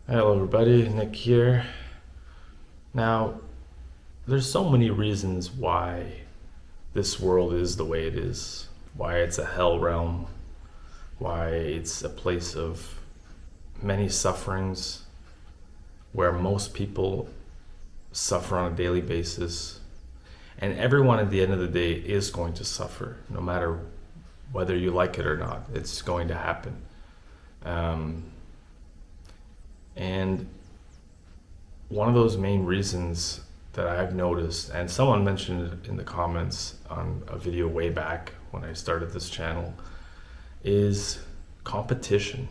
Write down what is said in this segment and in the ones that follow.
Hello, everybody. Nick here. Now, there's so many reasons why this world is the way it is, why it's a hell realm, why it's a place of many sufferings, where most people suffer on a daily basis. And everyone at the end of the day is going to suffer, no matter whether you like it or not. It's going to happen. And one of those main reasons that I've noticed, and someone mentioned it in the comments on a video way back when I started this channel, is competition.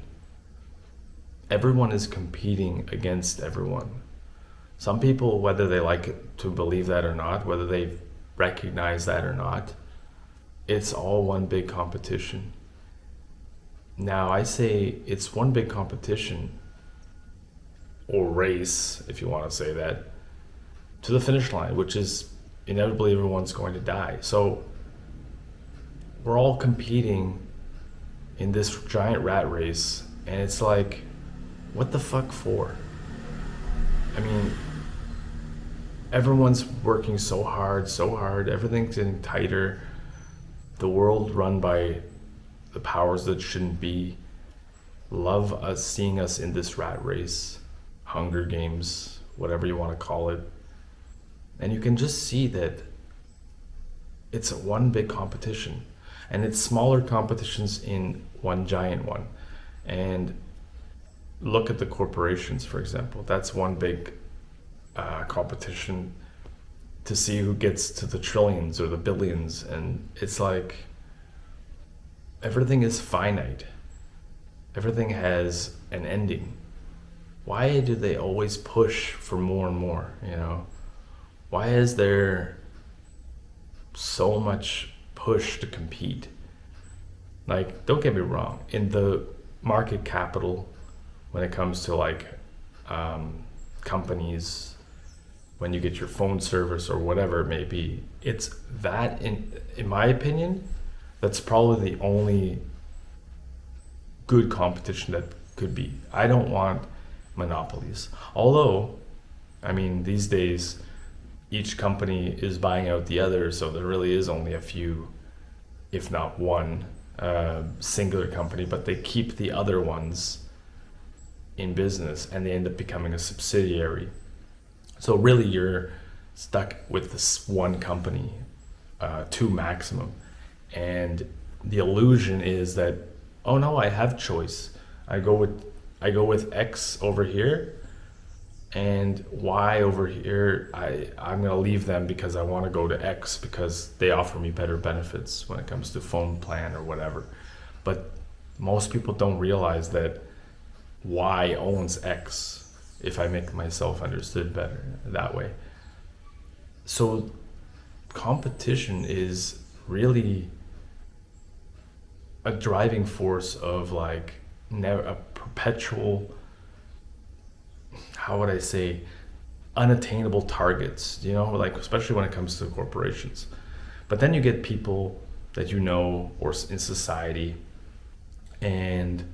Everyone is competing against everyone. Some people, whether they like it to believe that or not, whether they recognize that or not, it's all one big competition. Now, I say it's one big competition or race, if you want to say that, to the finish line, which is inevitably everyone's going to die. So we're all competing in this giant rat race, and it's like, what the fuck for? I mean, everyone's working so hard, everything's getting tighter. The world run by the powers that shouldn't be love us, seeing us in this rat race, Hunger Games, whatever you want to call it. And you can just see that it's one big competition, and it's smaller competitions in one giant one. And look at the corporations, for example. That's one big competition to see who gets to the trillions or the billions. And it's like everything is finite. Everything has an ending. Why do they always push for more and more, you know? Why is there so much push to compete? Like, don't get me wrong, in the market capital, when it comes to like companies, when you get your phone service or whatever it may be, it's that, in my opinion, that's probably the only good competition that could be. I don't want monopolies. Although, I mean, these days, each company is buying out the other, so there really is only a few, if not one, singular company, but they keep the other ones in business and they end up becoming a subsidiary. So really you're stuck with this one company, two maximum. And the illusion is that, oh no, I have choice. I go with X over here, and Y over here, I'm going to leave them because I want to go to X because they offer me better benefits when it comes to phone plan or whatever. But most people don't realize that Y owns X, if I make myself understood better that way. So competition is really a driving force of like a perpetual, how would I say, unattainable targets, you know, like especially when it comes to corporations. But then you get people that you know or in society, and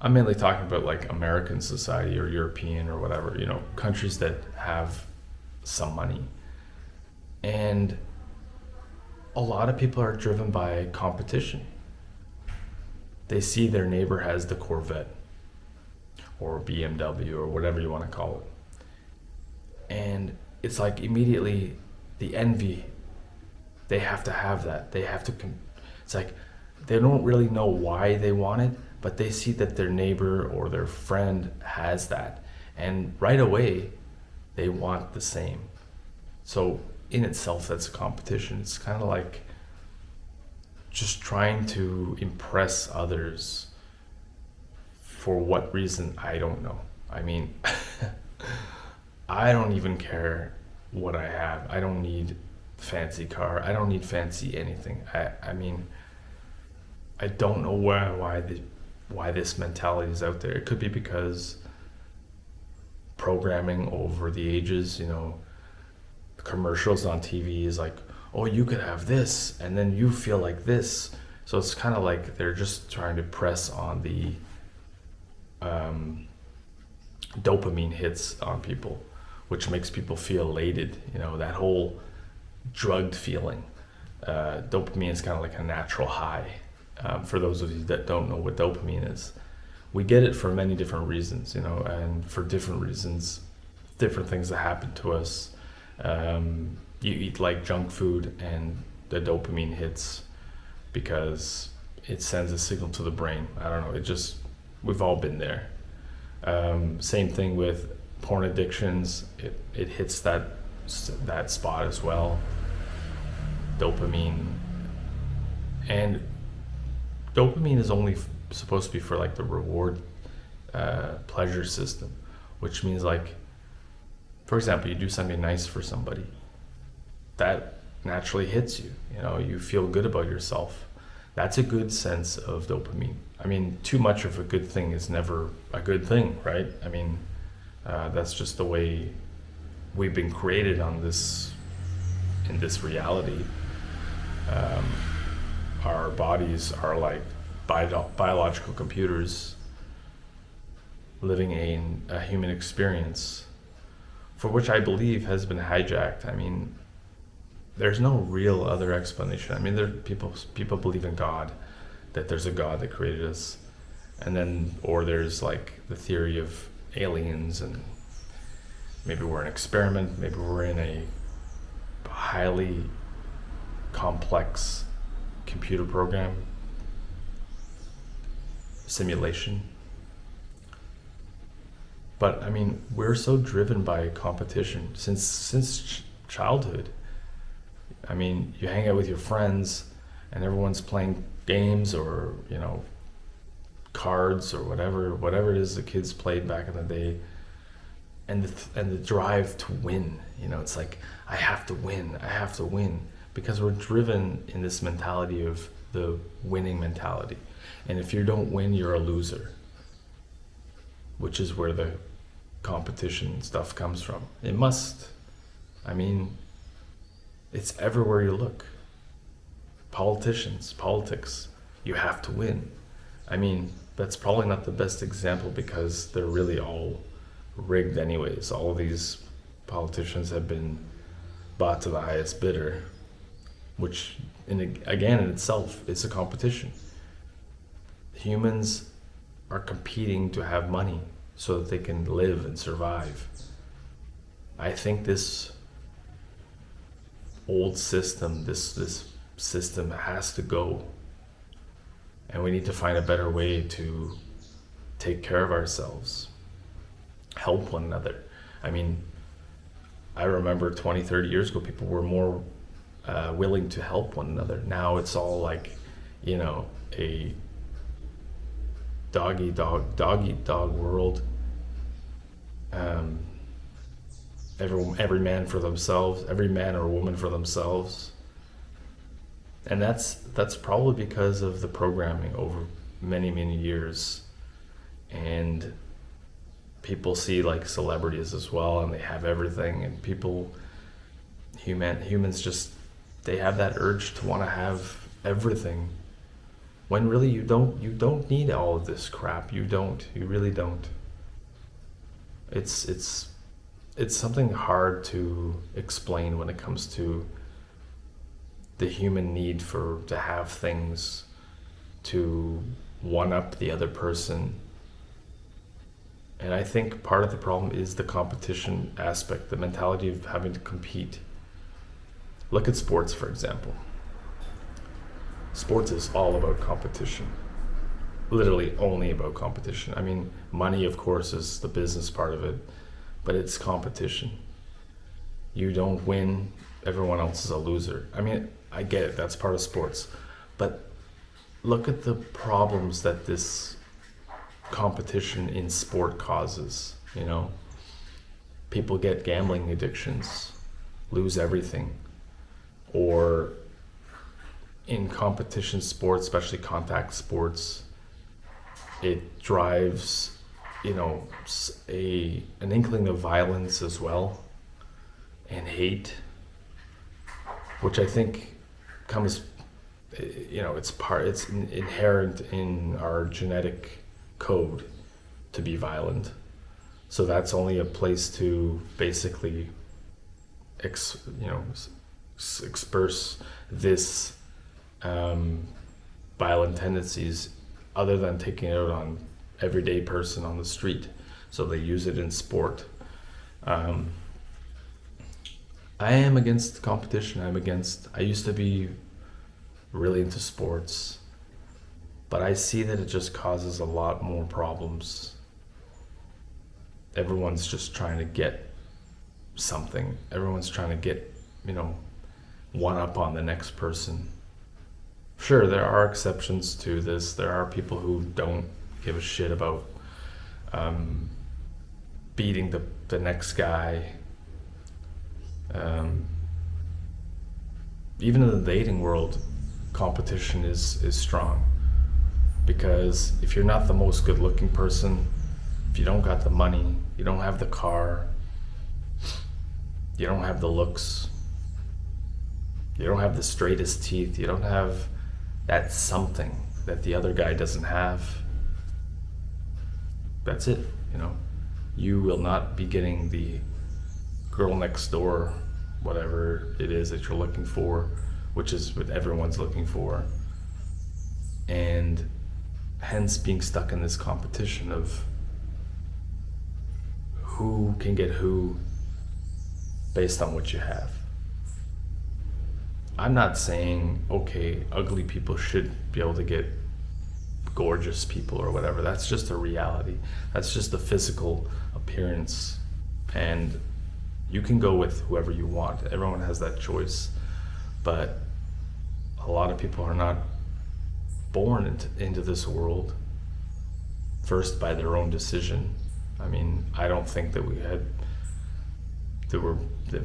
I'm mainly talking about like American society or European or whatever, you know, countries that have some money. And a lot of people are driven by competition. They see their neighbor has the Corvette or BMW or whatever you want to call it. And it's like immediately the envy, they have to have that. They have to, it's like they don't really know why they want it, but they see that their neighbor or their friend has that. And right away, they want the same. So in itself, that's a competition. It's kind of like just trying to impress others. For what reason, I don't know. I mean, I don't even care what I have. I don't need fancy car. I don't need fancy anything. I mean, I don't know why this mentality is out there. It could be because programming over the ages, you know, commercials on TV is like, oh, you could have this, and then you feel like this. So it's kind of like they're just trying to press on the dopamine hits on people, which makes people feel elated. That whole drugged feeling. Dopamine is kind of like a natural high. For those of you that don't know what dopamine is, we get it for many different reasons, and for different reasons, different things that happen to us. You eat like junk food and the dopamine hits because it sends a signal to the brain. I don't know, we've all been there. Same thing with porn addictions. It hits that spot as well. Dopamine. And dopamine is only supposed to be for like the reward pleasure system, which means like, for example, you do something nice for somebody, that naturally hits you. You feel good about yourself. That's a good sense of dopamine. I mean, too much of a good thing is never a good thing, right? I mean, that's just the way we've been created in this reality. Our bodies are like biological computers living a human experience, for which I believe has been hijacked. I mean, there's no real other explanation. I mean, people believe in God, that there's a God that created us, or there's like the theory of aliens, and maybe we're an experiment, maybe we're in a highly complex computer program, simulation. But I mean, we're so driven by competition since childhood. I mean, you hang out with your friends and everyone's playing games or, cards or whatever it is the kids played back in the day. And the drive to win, it's like, I have to win, because we're driven in this mentality of the winning mentality. And if you don't win, you're a loser, which is where the competition stuff comes from. It's everywhere you look. Politics, you have to win. I mean, that's probably not the best example because they're really all rigged anyways. All of these politicians have been bought to the highest bidder, which in itself, it's a competition. Humans are competing to have money so that they can live and survive. I think this old system, this system has to go, and we need to find a better way to take care of ourselves, help one another. I mean, I remember 20, 30 years ago, people were more willing to help one another. Now it's all like, a dog eat dog world. Every man for themselves, every man or woman for themselves. And that's probably because of the programming over many, many years. And people see like celebrities as well, and they have everything, and humans just, they have that urge to want to have everything, when really you don't need all of this crap. You really don't. It's something hard to explain when it comes to the human need to have things, to one up the other person. And I think part of the problem is the competition aspect, the mentality of having to compete. Look at sports, for example. Sports is all about competition. Literally only about competition. I mean, money, of course, is the business part of it, but it's competition. You don't win, everyone else is a loser. I mean, I get it, that's part of sports. But look at the problems that this competition in sport causes, People get gambling addictions, lose everything. Or in competition sports, especially contact sports, it drives, an inkling of violence as well, and hate, which I think comes, it's inherent in our genetic code to be violent. So that's only a place to basically express this violent tendencies, other than taking it out on everyday person on the street. So they use it in sport. I am against competition. I used to be really into sports, but I see that it just causes a lot more problems. Everyone's just trying to get something. Everyone's trying to get, one up on the next person. Sure, there are exceptions to this. There are people who don't give a shit about beating the next guy. Even in the dating world, competition is strong, because if you're not the most good-looking person, if you don't got the money, you don't have the car, you don't have the looks, you don't have the straightest teeth, you don't have that something that the other guy doesn't have, that's it. You will not be getting the girl next door, whatever it is that you're looking for, which is what everyone's looking for. And hence being stuck in this competition of who can get who based on what you have. I'm not saying, okay, ugly people should be able to get gorgeous people or whatever. That's just a reality. That's just the physical appearance. And you can go with whoever you want. Everyone has that choice. But a lot of people are not born into this world first by their own decision. I mean, I don't think that we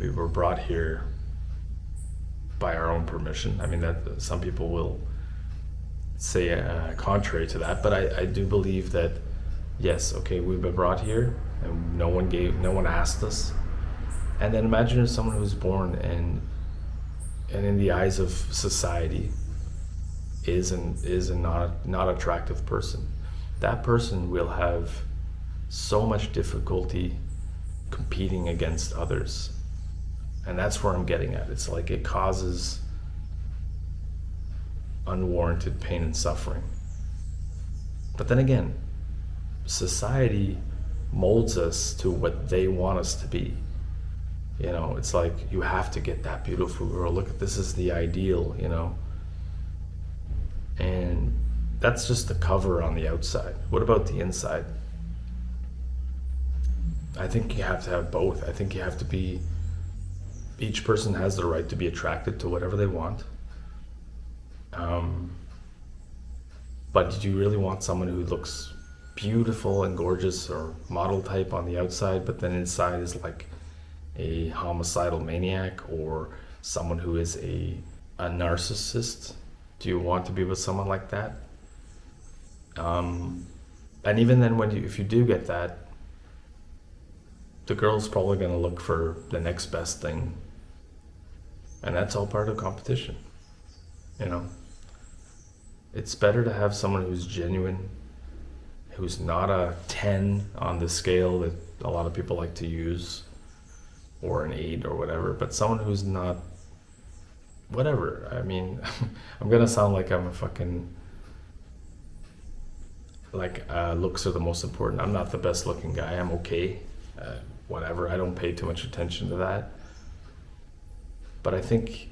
were brought here by our own permission. I mean, that some people will say contrary to that, but I do believe that yes, okay, we've been brought here and no one asked us. And then imagine if someone who's born and in the eyes of society is a not attractive person. That person will have so much difficulty competing against others. And that's where I'm getting at. It's like it causes unwarranted pain and suffering. But then again, society molds us to what they want us to be. It's like, you have to get that beautiful girl. Look, this is the ideal, And that's just the cover on the outside. What about the inside? I think you have to have both. I think you have to be, each person has the right to be attracted to whatever they want. But do you really want someone who looks beautiful and gorgeous or model type on the outside, but then inside is like a homicidal maniac, or someone who is a narcissist? Do you want to be with someone like that? And even then, if you do get that, the girl's probably going to look for the next best thing, and that's all part of competition. It's better to have someone who's genuine, who's not a 10 on the scale that a lot of people like to use, or an 8 or whatever, but someone who's not whatever. I mean, I'm gonna sound like I'm a fucking looks are the most important. I'm not the best looking guy. I'm okay, whatever. I don't pay too much attention to that. But I think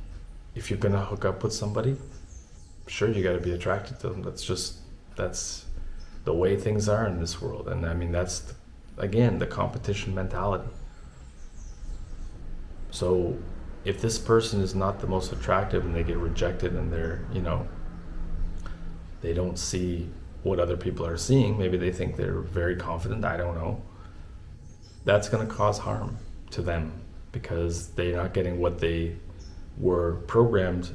if you're gonna hook up with somebody, sure, you got to be attracted to them. That's the way things are in this world. And I mean, that's again the competition mentality. So if this person is not the most attractive and they get rejected, and they don't see what other people are seeing, maybe they think they're very confident, I don't know, that's going to cause harm to them, because they're not getting what they were programmed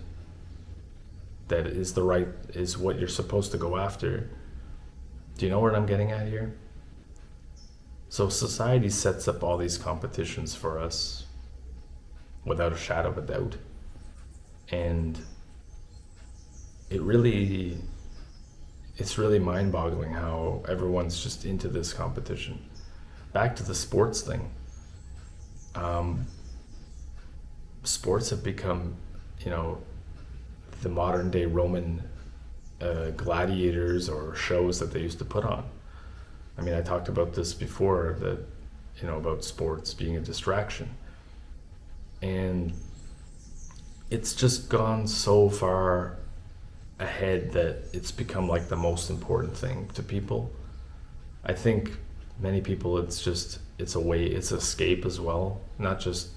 that is what you're supposed to go after. Do you know what I'm getting at here? So society sets up all these competitions for us without a shadow of a doubt. And it's really mind-boggling how everyone's just into this competition. back to the sports thing. Um, Sports have become, you know, the modern day Roman gladiators or shows that they used to put on. I mean, I talked about this before, that, you know, about sports being a distraction. And it's just gone so far ahead that it's become like the most important thing to people. I think many people, it's a way, it's escape as well. Not just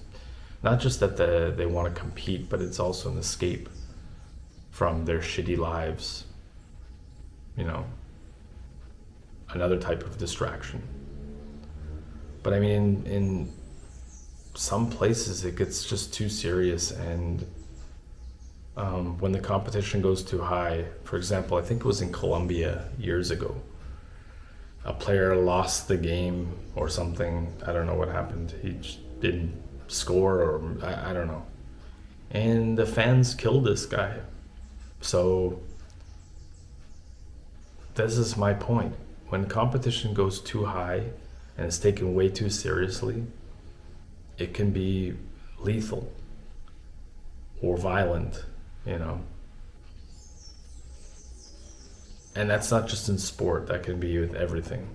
that they want to compete, but it's also an escape from their shitty lives. You know, another type of distraction. But I mean, in some places it gets just too serious, and when the competition goes too high, for example, I think it was in Colombia years ago, a player lost the game or something. I don't know what happened. He just didn't score, or I don't know. And the fans killed this guy. So this is my point. When competition goes too high and is taken way too seriously, it can be lethal or violent, you know. And that's not just in sport, that can be with everything.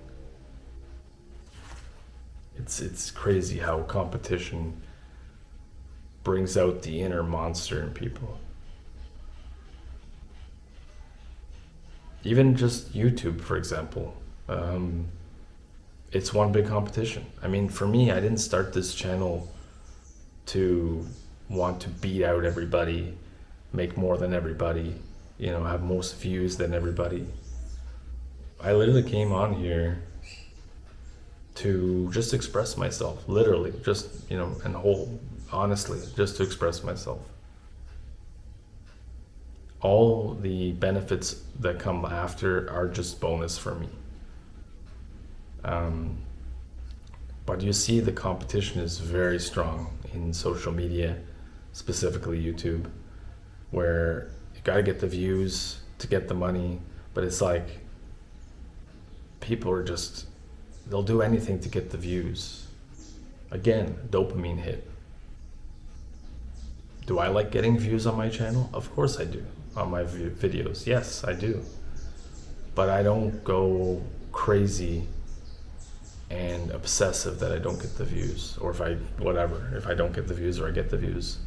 It's crazy how competition brings out the inner monster in people. Even just YouTube, for example, it's one big competition. I mean, for me, I didn't start this channel to want to beat out everybody, make more than everybody, you know, have most views than everybody. I literally came on here to just express myself, literally, just, you know, and honestly, just to express myself. All the benefits that come after are just bonus for me. But you see, the competition is very strong in social media, specifically YouTube, where you gotta get the views to get the money, but it's like people are just, they'll do anything to get the views. Again, dopamine hit. Do I like getting views on my channel? Of course I do. On my videos, yes, I do. But I don't go crazy and obsessive that I don't get the views, or if I don't get the views or I get the views.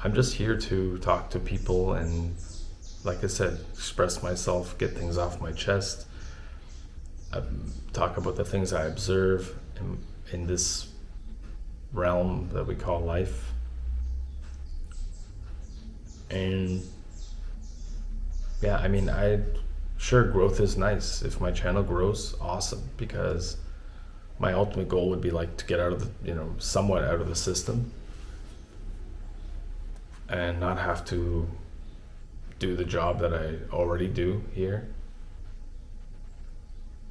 I'm just here to talk to people and, like I said, express myself, get things off my chest, talk about the things I observe in this realm that we call life. And yeah, I mean, sure, growth is nice. If my channel grows, awesome, because my ultimate goal would be like to get out of the, you know, somewhat out of the system and not have to do the job that I already do here.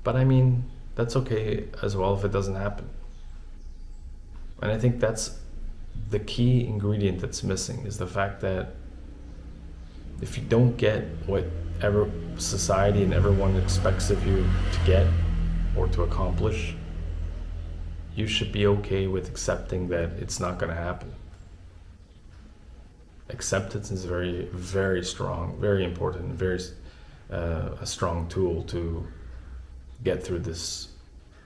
But I mean, that's okay as well if it doesn't happen. And I think that's the key ingredient that's missing, is the fact that if you don't get whatever society and everyone expects of you to get or to accomplish, you should be okay with accepting that it's not going to happen. Acceptance is very, very strong, very important, very a strong tool to get through this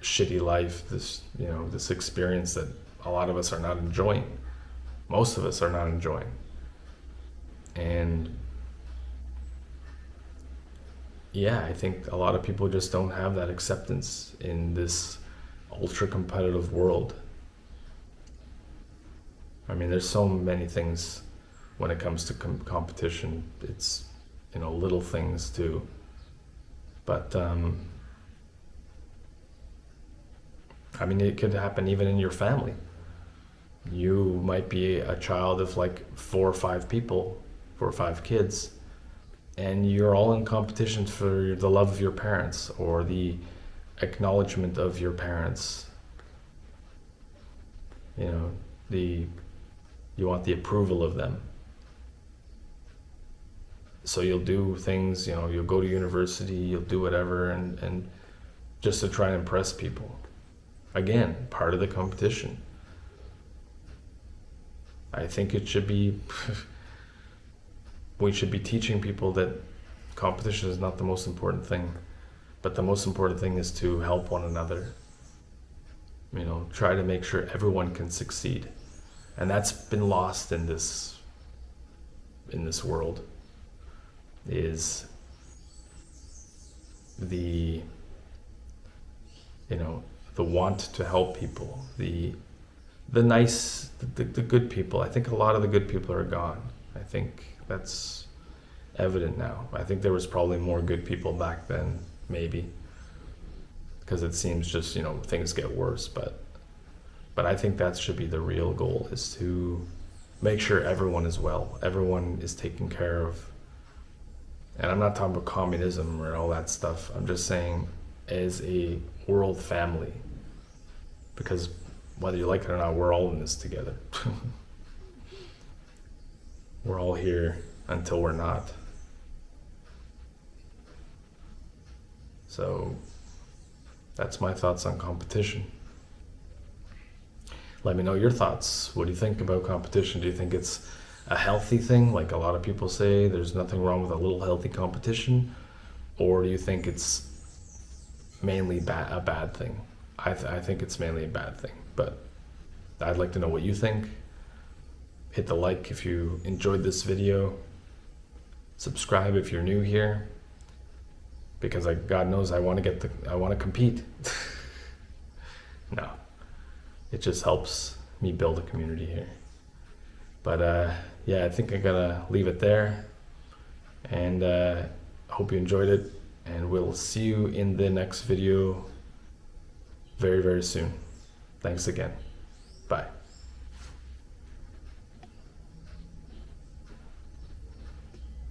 shitty life, this, you know, this experience that a lot of us are not enjoying. Most of us are not enjoying. And yeah, I think a lot of people just don't have that acceptance in this ultra competitive world. I mean, there's so many things when it comes to competition. It's, you know, little things too. But I mean, it could happen even in your family. You might be a child of like 4 or 5 kids, and you're all in competition for the love of your parents or the acknowledgement of your parents. You know, you want the approval of them. So you'll do things, you know, you'll go to university, you'll do whatever, and just to try and impress people. again, part of the competition. I think it should be, we should be teaching people that competition is not the most important thing, but the most important thing is to help one another. You know, try to make sure everyone can succeed. And that's been lost in this world, is the, you know, the want to help people, the nice, the good people. I think a lot of the good people are gone. I think that's evident now. I think there was probably more good people back then, maybe, because it seems just, you know, things get worse. But I think that should be the real goal, is to make sure everyone is well, everyone is taken care of. And I'm not talking about communism or all that stuff. I'm just saying as a world family, because whether you like it or not, we're all in this together. We're all here until we're not. So that's my thoughts on competition. Let me know your thoughts. What do you think about competition? Do you think it's a healthy thing, like a lot of people say there's nothing wrong with a little healthy competition? Or do you think it's mainly a bad thing? I think it's mainly a bad thing, but I'd like to know what you think. Hit the like if you enjoyed this video. Subscribe if you're new here, because God knows I want to compete. No, it just helps me build a community here. But yeah, I think I'm gonna leave it there, and hope you enjoyed it, and we'll see you in the next video very, very soon. Thanks again. Bye.